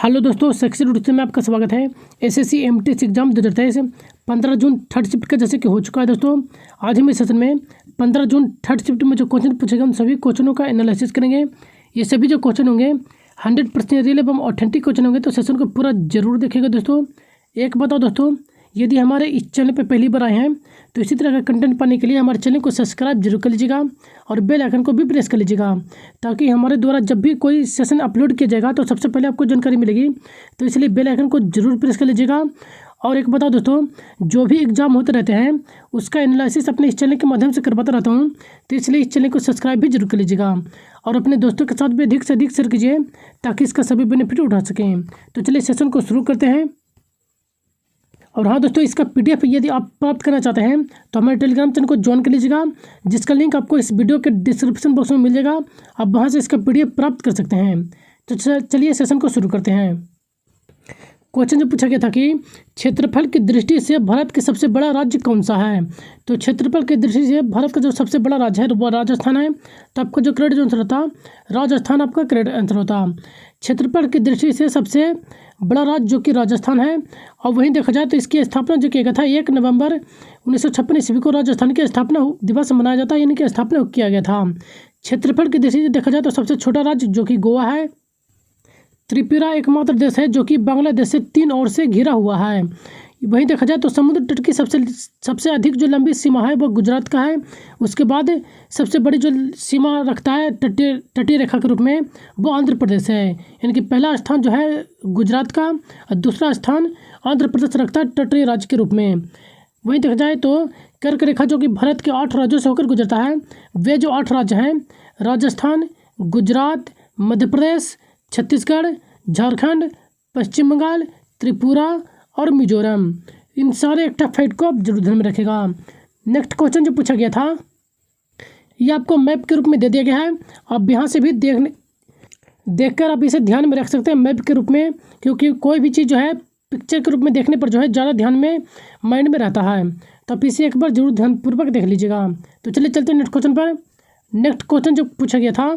Hello दोस्तों, section root में आपका स्वागत है। SSC MTS exam 2023 15 June third shift का जैसे कि हो चुका है दोस्तों। आज हम इस सेशन में 15 जून थर्ड शिफ्ट में जो क्वेश्चन पूछेगा, हम सभी क्वेश्चनों का एनालिसिस करेंगे। ये सभी जो क्वेश्चन होंगे 100% रियल एवं ऑथेंटिक क्वेश्चन होंगे, तो सेशन को पूरा जरूर देखिएगा दोस्तों। एक बताओ दोस्तों, यदि हमारे इस चैनल पर पहली बार आए हैं तो इसी तरह का कंटेंट पाने के लिए हमारे चैनल को सब्सक्राइब जरूर कर लीजिएगा और बेल आइकन को भी प्रेस कर लीजिएगा, ताकि हमारे द्वारा जब भी कोई सेशन अपलोड किया जाएगा तो सबसे पहले आपको जानकारी मिलेगी। तो इसलिए बेल आइकन को जरूर प्रेस कर लीजिएगा। और एक बताओ दोस्तों, जो भी एग्जाम होते रहते हैं उसका एनालिसिस अपने इस चैनल के माध्यम से करवाता रहता हूँ, तो इसलिए इस चैनल को सब्सक्राइब भी जरूर कर लीजिएगा और अपने दोस्तों के साथ भी अधिक से अधिक शेयर कीजिए, ताकि इसका सभी बेनिफिट उठा सकें। तो चलिए सेशन को शुरू करते हैं। और हाँ दोस्तों, इसका पीडीएफ यदि आप प्राप्त करना चाहते हैं तो हमारे टेलीग्राम चैनल को ज्वाइन कर लीजिएगा, जिसका लिंक आपको इस वीडियो के डिस्क्रिप्शन बॉक्स में मिल जाएगा। आप वहाँ से इसका पीडीएफ प्राप्त कर सकते हैं। तो चलिए सेशन को शुरू करते हैं। क्वेश्चन जो पूछा गया था कि क्षेत्रफल की दृष्टि से भारत के सबसे बड़ा राज्य कौन सा है। तो क्षेत्रफल की दृष्टि से भारत का जो सबसे बड़ा राज्य है वो राजस्थान है। तो आपका जो करेक्ट आंसर होता राजस्थान, आपका करेक्ट आंसर होता। क्षेत्रफल की दृष्टि से सबसे बड़ा राज्य जो कि राजस्थान है। और वहीं देखा जाए तो इसकी स्थापना जो किया गया था 1 नवंबर 1956 ईस्वी को राजस्थान की स्थापना दिवस मनाया जाता है, यानी कि स्थापना किया गया था। क्षेत्रफल की दृष्टि से देखा जाए तो सबसे छोटा राज्य जो कि गोवा है। त्रिपुरा एकमात्र देश है जो कि बांग्लादेश से 3 ओर से घिरा हुआ है। वहीं देखा जाए तो समुद्र तट की सबसे अधिक जो लंबी सीमा है वो गुजरात का है। उसके बाद सबसे बड़ी जो सीमा रखता है तटीय रेखा के रूप में वो आंध्र प्रदेश है, यानी कि पहला स्थान जो है गुजरात का और दूसरा स्थान आंध्र प्रदेश रखता है तटीय राज्य के रूप में। वहीं देखा जाए तो कर्क रेखा जो कि भारत के 8 राज्यों से होकर गुजरता है, वे जो 8 राज्य हैं राजस्थान, गुजरात, मध्य प्रदेश, छत्तीसगढ़, झारखंड, पश्चिम बंगाल, त्रिपुरा और मिजोरम। इन सारे एक फैक्ट को आप जरूर ध्यान में रखेगा। नेक्स्ट क्वेश्चन जो पूछा गया था ये आपको मैप के रूप में दे दिया गया है। आप यहाँ से भी देखकर आप इसे ध्यान में रख सकते हैं मैप के रूप में, क्योंकि कोई भी चीज़ जो है पिक्चर के रूप में देखने पर जो है ज़्यादा ध्यान में माइंड में रहता है। तो आप इसे एक बार जरूर ध्यानपूर्वक देख लीजिएगा। तो चलिए चलते हैं नेक्स्ट क्वेश्चन पर। नेक्स्ट क्वेश्चन जो पूछा गया था,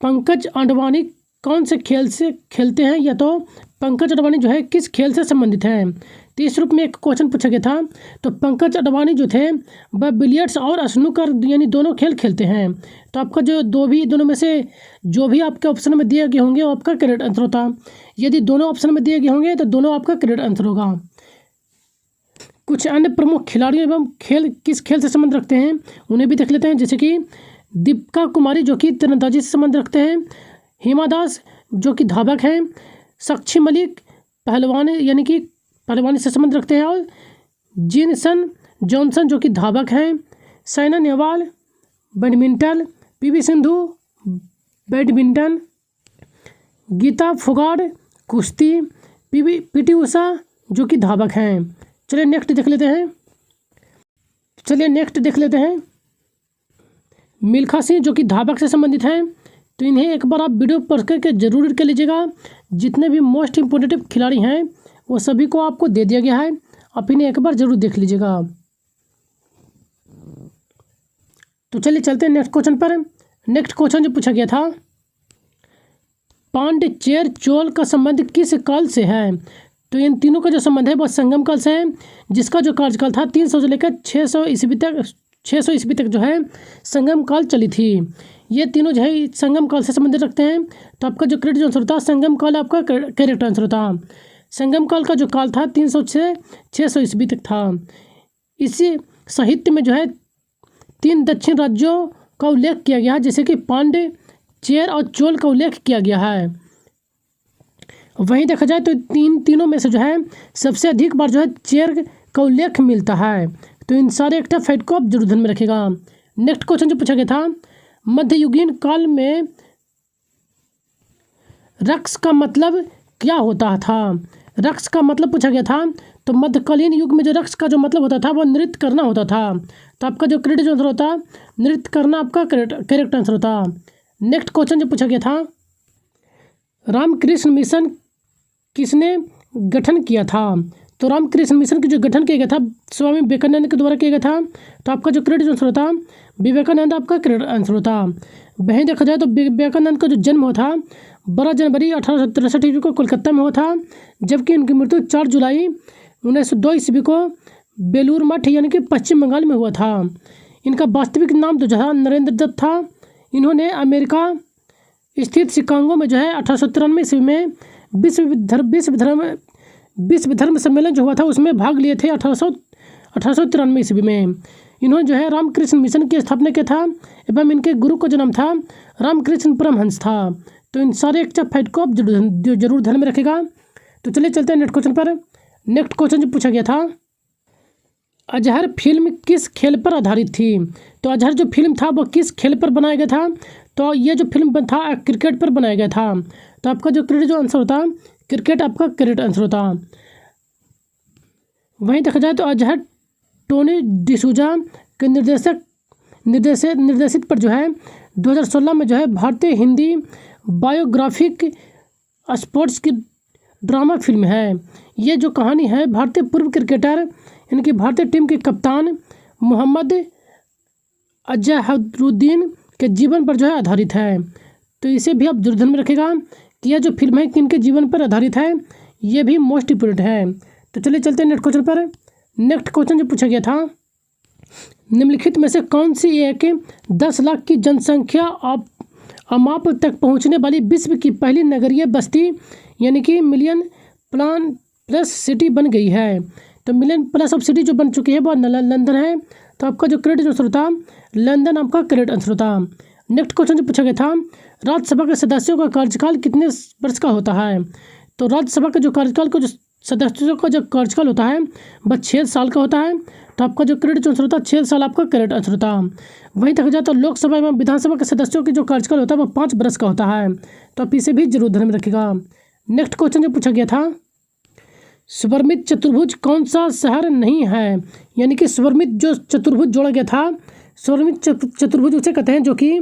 पंकज अडवाणी कौन से खेल से खेलते हैं, या तो पंकज अडवाणी जो है किस खेल से संबंधित है। तो इस रूप में एक क्वेश्चन पूछा गया था। तो पंकज अडवाणी जो थे वह बिलियर्ड्स और स्नूकर यानी दोनों खेल खेलते हैं। तो आपका जो दोनों में से जो भी आपके ऑप्शन में दिए गए होंगे वो आपका करेक्ट आंसर होता। यदि दोनों ऑप्शन में दिए गए होंगे तो दोनों आपका करेक्ट आंसर होगा। कुछ अन्य प्रमुख खिलाड़ियों एवं खेल किस खेल से संबंध रखते हैं उन्हें भी देख लेते हैं, जैसे कि दीपिका कुमारी जो कि तीरंदाजी से संबंध रखते हैं, हिमा दास जो कि धावक हैं, साक्षी मलिक पहलवान यानी कि पहलवानी से संबंध रखते हैं, और जिनसन जॉनसन जो कि धावक हैं, साइना नेहवाल बैडमिंटन, पीवी सिंधु बैडमिंटन, गीता फोगाट कुश्ती, पीटी उषा जो कि धावक हैं। चलिए नेक्स्ट देख लेते हैं। मिल्खा सिंह जो कि धावक से संबंधित हैं। तो इन्हें एक बार आप वीडियो पढ़ करके जरूर कर लीजिएगा। जितने भी मोस्ट इम्पोर्टेंट खिलाड़ी हैं वो सभी को आपको दे दिया गया है, आप इन्हें एक बार जरूर देख लीजिएगा। तो चलिए चलते हैं नेक्स्ट क्वेश्चन पर। नेक्स्ट क्वेश्चन जो पूछा गया था, पांड्यचेर चोल का संबंध किस काल से है। तो इन तीनों का जो संबंध है वो संगम काल से है, जिसका जो कार्यकाल था 300 से लेकर 600 ईस्वी तक जो है संगम काल चली थी। ये तीनों जो है संगम काल से संबंधित रखते हैं। तो आपका जो करेक्ट आंसर होता संगम काल आपका करेक्ट आंसर होता। संगम काल का जो काल था 300 से 600 ईस्वी तक था। इसी साहित्य में जो है 3 दक्षिण राज्यों का उल्लेख किया गया है, जैसे कि पांड्य, चेर और चोल का उल्लेख किया गया है। वहीं देखा जाए तो तीनों में से जो है सबसे अधिक बार जो है चेर का उल्लेख मिलता है। तो इन सारे एक फैक्ट को आप जरूर ध्यान में रखेगा। नेक्स्ट क्वेश्चन जो पूछा गया था, मध्ययुगीन काल में रक्स का मतलब क्या होता था। रक्स का मतलब पूछा गया था। तो मध्यकालीन युग में जो रक्स का जो मतलब होता था वो नृत्य करना होता था। तो आपका जो करेक्ट आंसर होता नृत्य करना आपका करेक्ट आंसर होता। नेक्स्ट क्वेश्चन जो पूछा गया था, रामकृष्ण मिशन किसने गठन किया था। तो रामकृष्ण मिशन की जो गठन किया गया था स्वामी विवेकानंद के द्वारा किया गया था। तो आपका जो करेक्ट आंसर होता विवेकानंद आपका करेक्ट आंसर होता। वहीं देखा जाए तो विवेकानंद का जो जन्म हुआ था 12 जनवरी 1863 को कोलकाता में हुआ था, जबकि इनकी मृत्यु 4 जुलाई 1902 ईस्वी को बेलूर मठ यानी कि पश्चिम बंगाल में हुआ था। इनका वास्तविक नाम तो जो था नरेंद्र दत्त था। इन्होंने अमेरिका स्थित शिकागो में जो है 1893 ईस्वी में विश्व धर्म सम्मेलन जो हुआ था उसमें भाग लिए थे 1893 ईस्वी में। इन्होंने जो है रामकृष्ण मिशन की स्थापना किया था एवं इनके गुरु का जन्म था रामकृष्ण परमहंस था। तो इन सारे एक फैक्ट को आप जरूर ध्यान में रखेगा। तो चलिए चलते हैं नेक्स्ट क्वेश्चन पर। नेक्स्ट क्वेश्चन जो पूछा गया था, अजहर फिल्म किस खेल पर आधारित थी? तो अजहर जो फिल्म था वो किस खेल पर बनाया गया था? तो ये जो फिल्म था क्रिकेट पर बनाया गया था। तो आपका जो क्रेडिट जो आंसर होता क्रिकेट, आपका करेक्ट आंसर होता। वहीं देखा जाए तो अजहर टोनी डिसूजा के निर्देशित पर जो है 2016 में जो है भारतीय हिंदी बायोग्राफिक स्पोर्ट्स की ड्रामा फिल्म है। ये जो कहानी है भारतीय पूर्व क्रिकेटर इनकी भारतीय टीम के कप्तान मोहम्मद अजहरुद्दीन के जीवन पर जो है आधारित है। तो इसे भी आप जरूर ध्यान में रखिएगा कि यह जो फिल्म है किनके जीवन पर आधारित है, ये भी मोस्ट इम्पोर्टेंट है। तो चलिए चलते हैं नेक्स्ट क्वेश्चन पर। नेक्स्ट क्वेश्चन जो पूछा गया था, निम्नलिखित में से कौन सी एक 10 लाख की जनसंख्या अमाप तक पहुंचने वाली विश्व की पहली नगरीय बस्ती यानी कि मिलियन प्लस सिटी बन गई है? तो मिलियन प्लस ऑफ सिटी जो बन चुकी है वो लंदन है। तो आपका जो करेक्ट आंसर होता लंदन, आपका करेक्ट आंसर होता। नेक्स्ट क्वेश्चन जो पूछा गया था, राज्यसभा के सदस्यों का कार्यकाल कितने वर्ष का होता है? तो राज्यसभा का जो कार्यकाल को जो सदस्यों का जो कार्यकाल होता है वह 6 साल का होता है। तो आपका जो करेक्ट आंसर होता 6 साल, आपका करेक्ट आंसर होता। वहीं देखा जाए तो लोकसभा एवं विधानसभा के सदस्यों की जो कार्यकाल होता है वह 5 वर्ष का होता है। तो आप इसे भी जरूर ध्यान में रखिएगा। नेक्स्ट क्वेश्चन जो पूछा गया था, स्वर्मित चतुर्भुज कौन सा शहर नहीं है? यानी कि स्वर्मित जो चतुर्भुज जोड़ा गया था, स्वर्मित चतुर्भुज उसे कहते हैं जो कि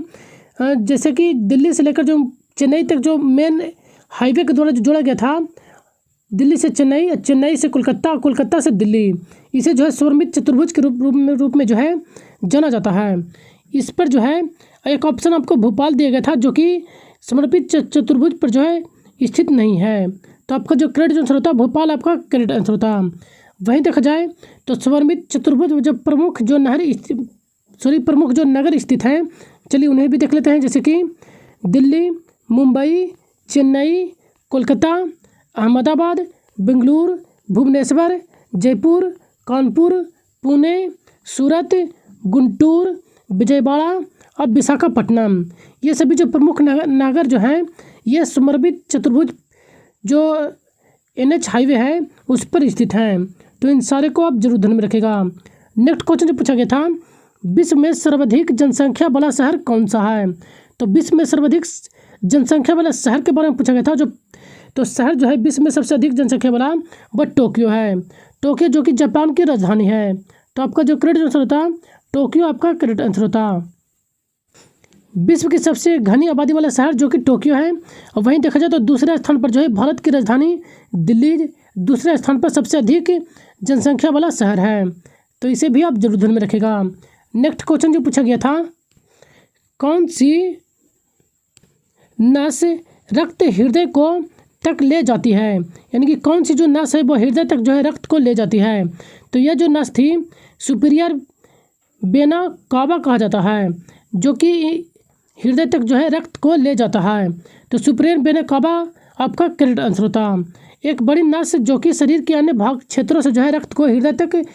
जैसे कि दिल्ली से लेकर जो चेन्नई तक जो मेन हाईवे के द्वारा जो जोड़ा गया था, दिल्ली से चेन्नई, चेन्नई से कोलकाता, कोलकाता से दिल्ली, इसे जो है स्वर्मित चतुर्भुज के रूप में जो है जाना जाता है। इस पर जो है एक ऑप्शन आपको भोपाल दिया गया था जो कि समर्पित चतुर्भुज पर जो है स्थित नहीं है। तो आपका जो करेक्ट आंसर होता भोपाल, आपका करेक्ट आंसर होता। वहीं देखा जाए तो स्वर्मित चतुर्भुज जो प्रमुख जो नगर स्थित हैं, चलिए उन्हें भी देख लेते हैं, जैसे कि दिल्ली, मुंबई, चेन्नई, कोलकाता, अहमदाबाद, बेंगलुरु, भुवनेश्वर, जयपुर, कानपुर, पुणे, सूरत, गुंटूर, विजयवाड़ा और विशाखापट्टनम। ये सभी जो प्रमुख नगर जो हैं ये समर्पित चतुर्भुज जो NH हाईवे है उस पर स्थित हैं। तो इन सारे को आप जरूर ध्यान में रखिएगा। नेक्स्ट क्वेश्चन जो पूछा गया था, विश्व में सर्वाधिक जनसंख्या वाला शहर कौन सा है? तो विश्व में सर्वाधिक जनसंख्या वाला शहर के बारे में पूछा गया था। तो शहर जो है विश्व में सबसे अधिक जनसंख्या वाला वह टोक्यो है। टोक्यो जो कि जापान की राजधानी है। तो आपका जो करेक्ट आंसर होता टोक्यो, आपका करेक्ट आंसर होता। विश्व की सबसे घनी आबादी वाला शहर जो कि टोक्यो है। और वहीं देखा जाए तो दूसरे स्थान पर जो है भारत की राजधानी दिल्ली, दूसरे स्थान पर सबसे अधिक जनसंख्या वाला शहर है। तो इसे भी आप जरूर ध्यान में रखिएगा। नेक्स्ट क्वेश्चन जो पूछा गया था, कौन सी नस रक्त हृदय को तक ले जाती है? यानी कि कौन सी जो नस है वो हृदय तक जो है रक्त को ले जाती है? तो यह जो नस थी सुपीरियर वेना कावा कहा जाता है, जो कि हृदय तक जो है रक्त को ले जाता है। तो सुपीरियर वेना कावा आपका करेक्ट आंसर होता। एक बड़ी नस जो कि शरीर के अन्य भाग क्षेत्रों से जो है रक्त को हृदय तक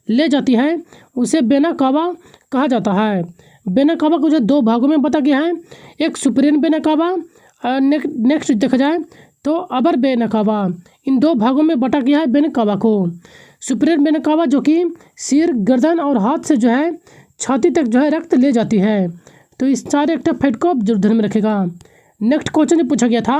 ले जाती है उसे वेना कावा कहा जाता है। वेना कावा को जो 2 भागों में बता गया है, एक सुपीरियर वेना कावा, नेक्स्ट देखा जाए तो अपर वेना कावा। इन 2 भागों में बटा गया है वेना कावा को। सुपीरियर वेना कावा जो कि सिर, गर्दन और हाथ से जो है छाती तक जो है रक्त ले जाती है। तो इस सारे एक्टिव फैक्ट को आप जरूर ध्यान में रखेगा। नेक्स्ट क्वेश्चन जो पूछा गया था,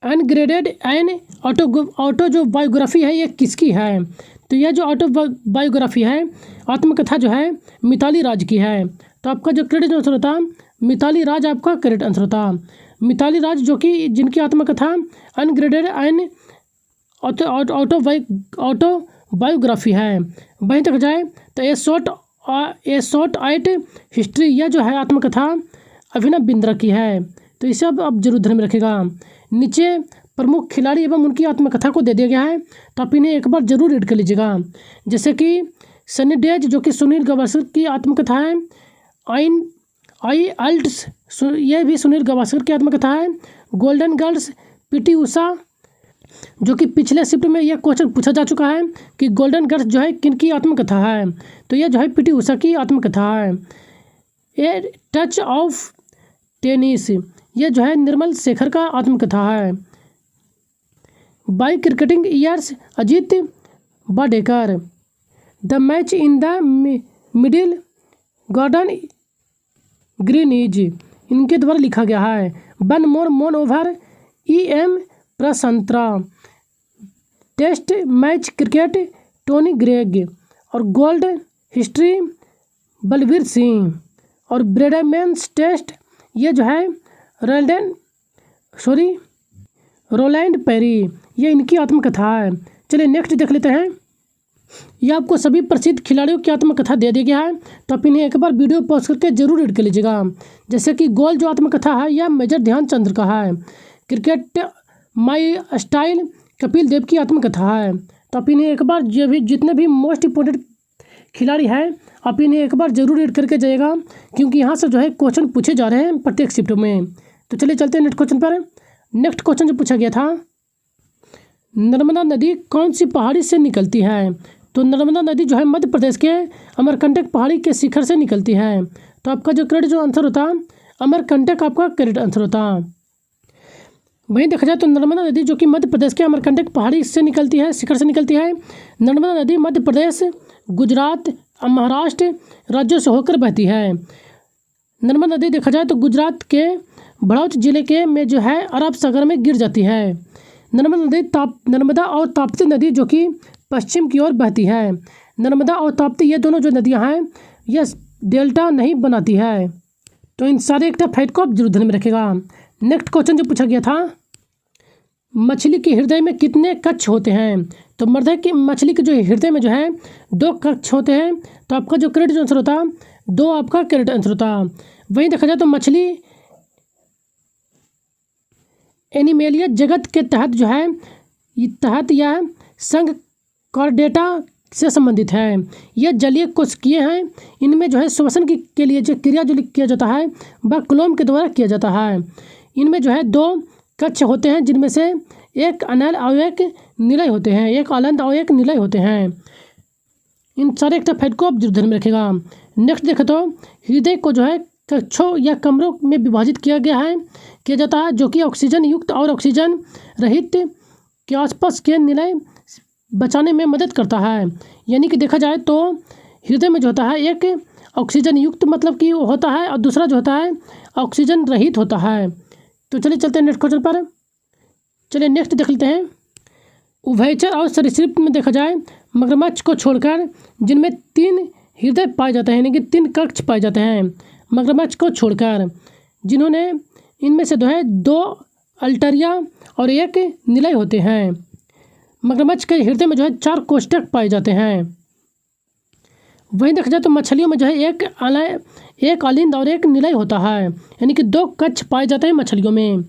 अनग्रेडेड एन ऑटो जो बायोग्राफी है ये किसकी है? तो यह जो ऑटो बायोग्राफी है, आत्मकथा जो है मिताली राज की है। तो आपका जो करेक्ट आंसर होता मिताली राज, आपका करेक्ट आंसर होता। मिताली राज जो कि जिनकी आत्मकथा अनग्रेडेड एन ऑटो बायोग्राफी है। वहीं तक जाए तो ए शॉर्ट आइट हिस्ट्री, यह जो है आत्मकथा अभिनव बिंद्रा की है। तो इसे अब जरूर ध्यान में रखेगा। नीचे प्रमुख खिलाड़ी एवं उनकी आत्मकथा को दे दिया गया है, तो आप इन्हें एक बार जरूर रीड कर लीजिएगा। जैसे कि सनी डेज जो कि सुनील गावस्कर की आत्मकथा है, आई अल्ट्स ये भी सुनील गावस्कर की आत्मकथा है। गोल्डन गर्ल्स पीटी उषा, जो कि पिछले शिफ्ट में यह क्वेश्चन पूछा जा चुका है कि गोल्डन गर्ल्स जो है किनकी आत्मकथा है, तो यह जो है पीटी उषा की आत्मकथा है। ए टच ऑफ टेनिस, यह जो है निर्मल शेखर का आत्मकथा है। By cricketing years Ajit Wadekar, the match in the middle Gordon Greenidge, इनके द्वारा लिखा गया है। वन मोर मोन over EM Prasanna, test match cricket Tony Greig, और गोल्ड हिस्ट्री बलवीर सिंह, और ब्रेडमैन्स टेस्ट ये जो है रोलैंड पेरी, ये इनकी आत्मकथा है। चलिए नेक्स्ट देख लेते हैं। ये आपको सभी प्रसिद्ध खिलाड़ियों की आत्मकथा दे दिया गया है, तो आप इन्हें एक बार वीडियो पॉज करके जरूर रीड कर लीजिएगा। जैसे कि गोल जो आत्मकथा है यह मेजर ध्यानचंद का है। Cricket my style Kapil Dev की आत्मकथा है। तो आप इन्हें एक बार जितने भी मोस्ट इम्पोर्टेंट खिलाड़ी हैं आप इन्हें एक बार जरूर रीड करके जाइएगा, क्योंकि यहाँ से जो है क्वेश्चन पूछे जा रहे हैं प्रत्येक शिफ्ट में। तो चलिए चलते हैं नेक्स्ट क्वेश्चन पर। नेक्स्ट क्वेश्चन जो पूछा गया था, नर्मदा नदी कौन सी पहाड़ी से निकलती है? तो नर्मदा नदी जो है मध्य प्रदेश के अमरकंटक पहाड़ी के शिखर से निकलती है। तो आपका जो करेक्ट जो आंसर होता अमरकंटक आपका करेक्ट आंसर होता। वहीं देखा जाए तो नर्मदा नदी जो कि मध्य प्रदेश के अमरकंटक पहाड़ी से निकलती है, शिखर से निकलती है। नर्मदा नदी मध्य प्रदेश, गुजरात, महाराष्ट्र राज्यों से होकर बहती है। नर्मदा नदी देखा जाए तो गुजरात के भड़ौच जिले के में जो है अरब सागर में गिर जाती है। नर्मदा और ताप्ती नदी जो कि पश्चिम की ओर बहती है। नर्मदा और ताप्ती ये दोनों जो नदियां हैं यह डेल्टा नहीं बनाती है। तो इन सारे एक फैक्ट को आप जरूर ध्यान में रखेगा। नेक्स्ट क्वेश्चन जो पूछा गया था, मछली के हृदय में कितने कक्ष होते हैं? तो मछली के जो हृदय में जो है 2 कक्ष होते हैं। तो आपका जो करेक्ट आंसर होता 2 आपका करेक्ट आंसर होता। वहीं देखा जाए तो मछली एनिमेलिया जगत के तहत जो है यह संघ कॉर्डेटा से संबंधित है। यह जलीय कोशिकीय हैं। इनमें जो है श्वसन के लिए जो क्रिया जो किया जाता है वह क्लोम के द्वारा किया जाता है। इनमें जो है 2 कक्ष होते हैं, जिनमें से एक अनल और एक निलय होते हैं, एक अनंत और एक निलय होते हैं। इन सारे एक फैक्ट को आप ध्यान में रखेगा। नेक्स्ट देखें तो हृदय को जो है कक्षों या कमरों में विभाजित किया जाता है, जो कि ऑक्सीजन युक्त और ऑक्सीजन रहित के आसपास के निलय बचाने में मदद करता है। यानी कि देखा जाए तो हृदय में जो होता है एक ऑक्सीजन युक्त मतलब कि होता है, और दूसरा जो होता है ऑक्सीजन रहित होता है। तो चलिए चलते हैं नेक्स्ट क्वेश्चन पर। चलिए नेक्स्ट देख लेते हैं। उभयचर और सरीसृप में देखा जाए मगरमच्छ को छोड़कर जिनमें 3 हृदय पाए जाते हैं, यानी कि 3 कक्ष पाए जाते हैं मगरमच्छ को छोड़कर, जिन्होंने इनमें से 2 अल्टरिया और 1 निलय होते हैं। मगरमच्छ के हृदय में जो है 4 कोष्ठक पाए जाते हैं। वहीं देखा जाए तो मछलियों में जो है एक अलिंद और 1 निलय होता है, यानी कि 2 कक्ष पाए जाते हैं मछलियों में।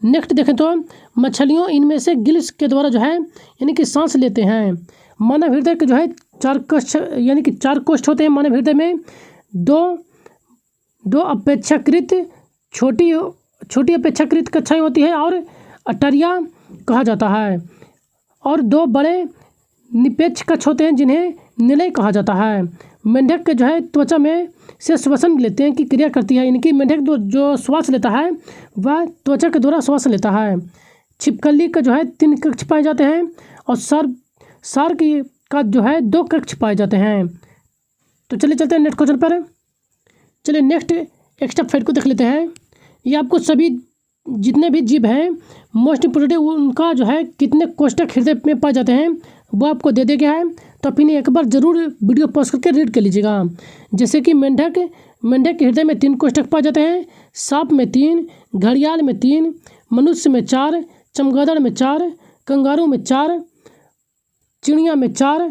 नेक्स्ट देखें तो मछलियों इनमें से गिल्स के द्वारा जो है यानी कि सांस लेते हैं। मानव हृदय के जो है 4 कक्ष यानी कि 4 कोष्ठ होते हैं। मानव हृदय में 2 अपेक्षाकृत छोटी अपेक्षाकृत कक्षाएं होती है और अटरिया कहा जाता है, और 2 बड़े निपेक्ष कक्ष होते हैं जिन्हें निलय कहा जाता है। मेंढक के जो है त्वचा में से श्वसन लेते हैं की क्रिया करती है। इनकी मेंढक जो श्वास लेता है वह त्वचा के द्वारा श्वास लेता है। छिपकली का जो है 3 कक्ष पाए जाते हैं, और सार्क का जो है 2 कक्ष पाए जाते हैं। तो चलिए चलते हैं नेक्स्ट क्वेश्चन पर। चलिए नेक्स्ट एक्स्ट्रा फैक्ट को देख लेते हैं। ये आपको सभी जितने भी जीव हैं मोस्ट इम्पोर्टेंट उनका जो है कितने कोष्ठक हृदय में पाए जाते हैं वो आपको दे दिया गया है। तो आप इन्हें एक बार जरूर वीडियो पॉज करके रीड कर लीजिएगा। जैसे कि मेंढक के हृदय में 3 कोष्ठक पाए जाते हैं, सांप में 3, घड़ियाल में 3, मनुष्य में 4, चमगादड़ में 4, कंगारू में 4, चिड़िया में 4,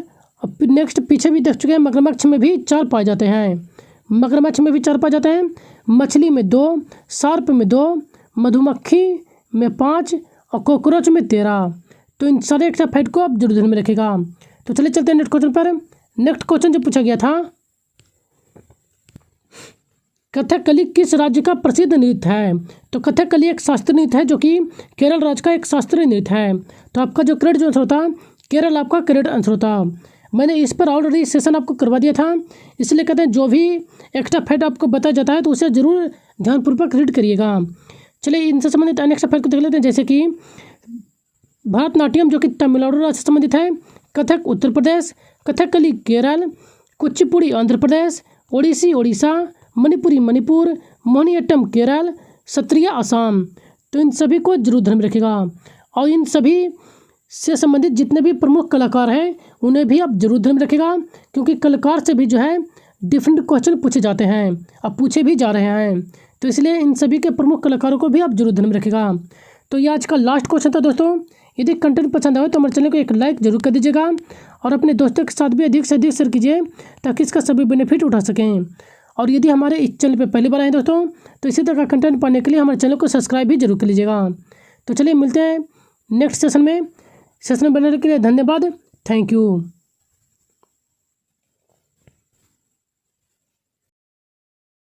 और नेक्स्ट पीछे भी देख चुके हैं मगरमच्छ में भी 4 पाए जाते हैं। मगरमच्छ में भी 4 पाए जाते हैं। मछली में 2, सार्प में 2, मधुमक्खी में 5 और कॉकरोच में 13। तो इन सारे एक्स्ट्रा फैक्ट को आप जरूर ध्यान में रखेगा। तो चलिए चलते हैं नेक्स्ट क्वेश्चन पर। नेक्स्ट क्वेश्चन जो पूछा गया था, कथकली किस राज्य का प्रसिद्ध नृत्य है? तो कथकली एक शास्त्रीय नृत्य है जो कि केरल राज्य का एक शास्त्रीय नृत्य है। तो आपका जो करेक्ट जो आंसर होता, केरल आपका करेक्ट आंसर होता। मैंने इस पर ऑलरेडी सेशन आपको करवा दिया था, इसलिए कहते हैं जो भी एक्स्ट्रा फैक्ट आपको बताया जाता है तो उसे ज़रूर ध्यानपूर्वक रीड करिएगा। चलिए इनसे संबंधित अन्य एक्स्ट्रा फैक्ट को देख लेते हैं, जैसे कि भरतनाट्यम जो कि तमिलनाडु राज्य से संबंधित है, कथक उत्तर प्रदेश, कथकली केरल, कुचिपुड़ी आंध्र प्रदेश, ओडिसी ओडिशा, मणिपुरी मणिपुर, मोहिनीअट्टम केरल, सत्रिया असम। तो इन सभी को जरूर ध्यान में रखिएगा और इन सभी से संबंधित जितने भी प्रमुख कलाकार हैं उन्हें भी आप जरूर ध्यान में रखिएगा, क्योंकि कलाकार से भी जो है डिफरेंट क्वेश्चन पूछे जाते हैं, अब पूछे भी जा रहे हैं। तो इसलिए इन सभी के प्रमुख कलाकारों को भी आप जरूर ध्यान में रखिएगा। तो ये आज का लास्ट क्वेश्चन था दोस्तों। यदि कंटेंट पसंद आए तो हमारे चैनल को एक लाइक जरूर कर दीजिएगा और अपने दोस्तों के साथ भी अधिक से अधिक शेयर कीजिए ताकि इसका सभी बेनिफिट उठा सकें। और यदि हमारे इस चैनल पर पहली बार आए दोस्तों तो इसी तरह का कंटेंट पाने के लिए हमारे चैनल को सब्सक्राइब भी जरूर कर लीजिएगा। तो चलिए मिलते हैं नेक्स्ट सेशन में। सेशन में बनने के लिए धन्यवाद। Thank you.